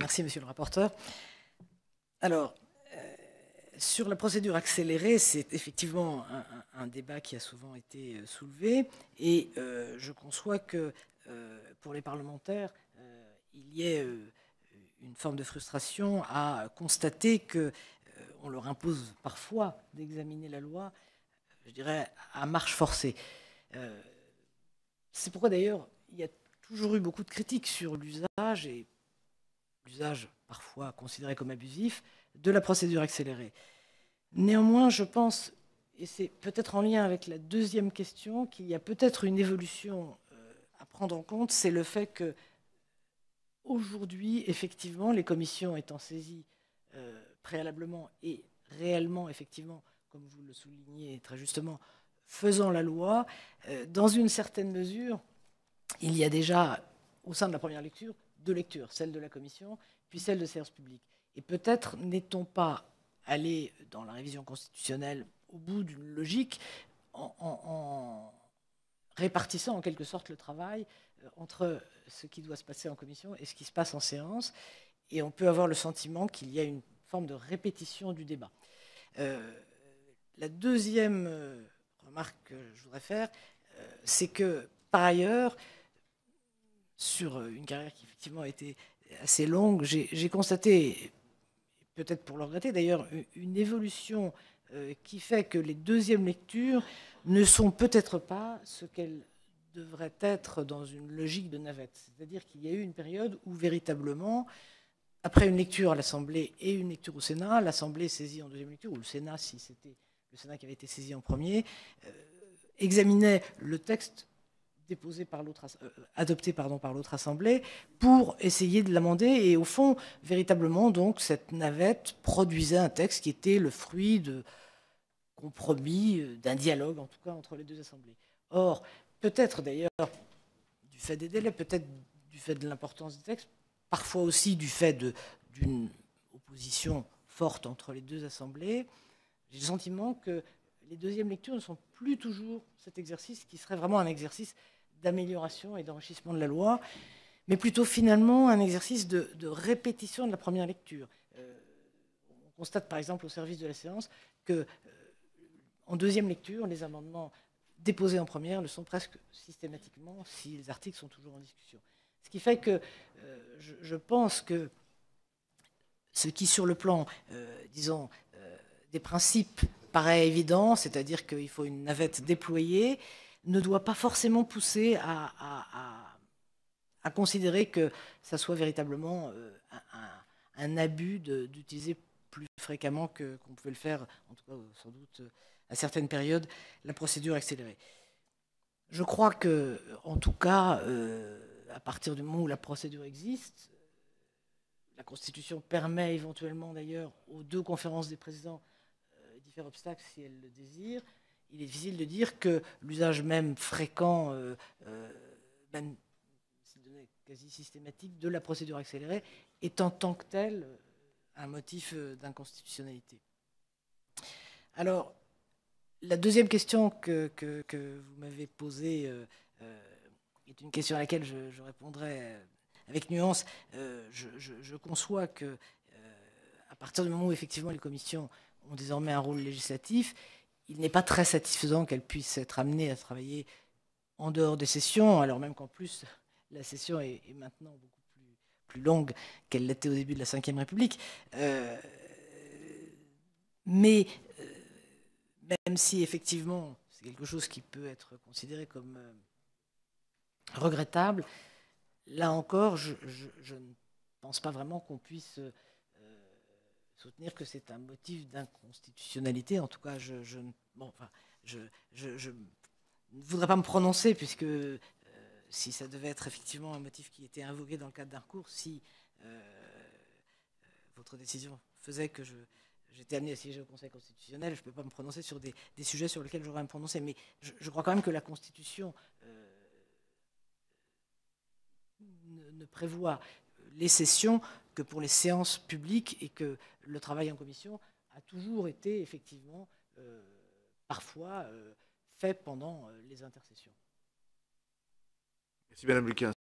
Merci, monsieur le rapporteur. Alors, sur la procédure accélérée, c'est effectivement un débat qui a souvent été soulevé. Et je conçois que pour les parlementaires, il y ait une forme de frustration à constater qu'on leur impose parfois d'examiner la loi, je dirais, à marche forcée. C'est pourquoi d'ailleurs, il y a toujours eu beaucoup de critiques sur l'usage, et l'usage parfois considéré comme abusif, de la procédure accélérée. Néanmoins, je pense, et c'est peut-être en lien avec la deuxième question, qu'il y a peut-être une évolution à prendre en compte, c'est le fait que aujourd'hui, effectivement, les commissions étant saisies préalablement et réellement, effectivement, comme vous le soulignez très justement, faisant la loi, dans une certaine mesure, il y a déjà, au sein de la première lecture, deux lectures, celle de la commission, puis celle de séance publique. Et peut-être n'est-on pas allé dans la révision constitutionnelle au bout d'une logique en répartissant en quelque sorte le travail entre ce qui doit se passer en commission et ce qui se passe en séance. Et on peut avoir le sentiment qu'il y a une forme de répétition du débat. La deuxième remarque que je voudrais faire, c'est que, par ailleurs, sur une carrière qui effectivement a été assez longue, j'ai constaté, peut-être pour le regretter d'ailleurs, une évolution qui fait que les deuxièmes lectures ne sont peut-être pas ce qu'elles devraient être dans une logique de navette. C'est-à-dire qu'il y a eu une période où véritablement, après une lecture à l'Assemblée et une lecture au Sénat, l'Assemblée saisie en deuxième lecture, ou le Sénat, si c'était le Sénat qui avait été saisi en premier, examinait le texte adopté par l'autre assemblée pour essayer de l'amender. Et au fond, véritablement, donc, cette navette produisait un texte qui était le fruit de compromis, d'un dialogue, en tout cas, entre les deux assemblées. Or, peut-être d'ailleurs, du fait des délais, peut-être du fait de l'importance du texte, parfois aussi du fait d'une opposition forte entre les deux assemblées, j'ai le sentiment que les deuxièmes lectures ne sont plus toujours cet exercice qui serait vraiment un exercice d'amélioration et d'enrichissement de la loi, mais plutôt finalement un exercice de répétition de la première lecture. On constate par exemple au service de la séance que en deuxième lecture, les amendements déposés en première le sont presque systématiquement si les articles sont toujours en discussion. Ce qui fait que je pense que ce qui sur le plan, disons, des principes paraît évident, c'est-à-dire qu'il faut une navette déployée, ne doit pas forcément pousser à considérer que ça soit véritablement un abus d'utiliser plus fréquemment qu'on pouvait le faire, en tout cas sans doute à certaines périodes, la procédure accélérée. Je crois que, en tout cas, à partir du moment où la procédure existe, la Constitution permet éventuellement d'ailleurs aux deux conférences des présidents d'y faire obstacle si elles le désirent. Il est difficile de dire que l'usage même fréquent, même quasi systématique, de la procédure accélérée est en tant que tel un motif d'inconstitutionnalité. Alors, la deuxième question que vous m'avez posée est une question à laquelle je répondrai avec nuance. Je conçois que, à partir du moment où effectivement les commissions ont désormais un rôle législatif, il n'est pas très satisfaisant qu'elles puissent être amenées à travailler en dehors des sessions, alors même qu'en plus la session est maintenant beaucoup plus longue qu'elle l'était au début de la Ve République. Mais même si effectivement c'est quelque chose qui peut être considéré comme regrettable, là encore, je ne pense pas vraiment qu'on puisse soutenir que c'est un motif d'inconstitutionnalité. En tout cas, je ne voudrais pas me prononcer, puisque si ça devait être effectivement un motif qui était invoqué dans le cadre d'un recours, si votre décision faisait que j'étais amené à siéger au Conseil constitutionnel, je ne peux pas me prononcer sur des sujets sur lesquels j'aurais à me prononcer. Mais je crois quand même que la Constitution ne prévoit les sessions que pour les séances publiques et que le travail en commission a toujours été effectivement parfois fait pendant les intersessions. Merci Madame Lucas.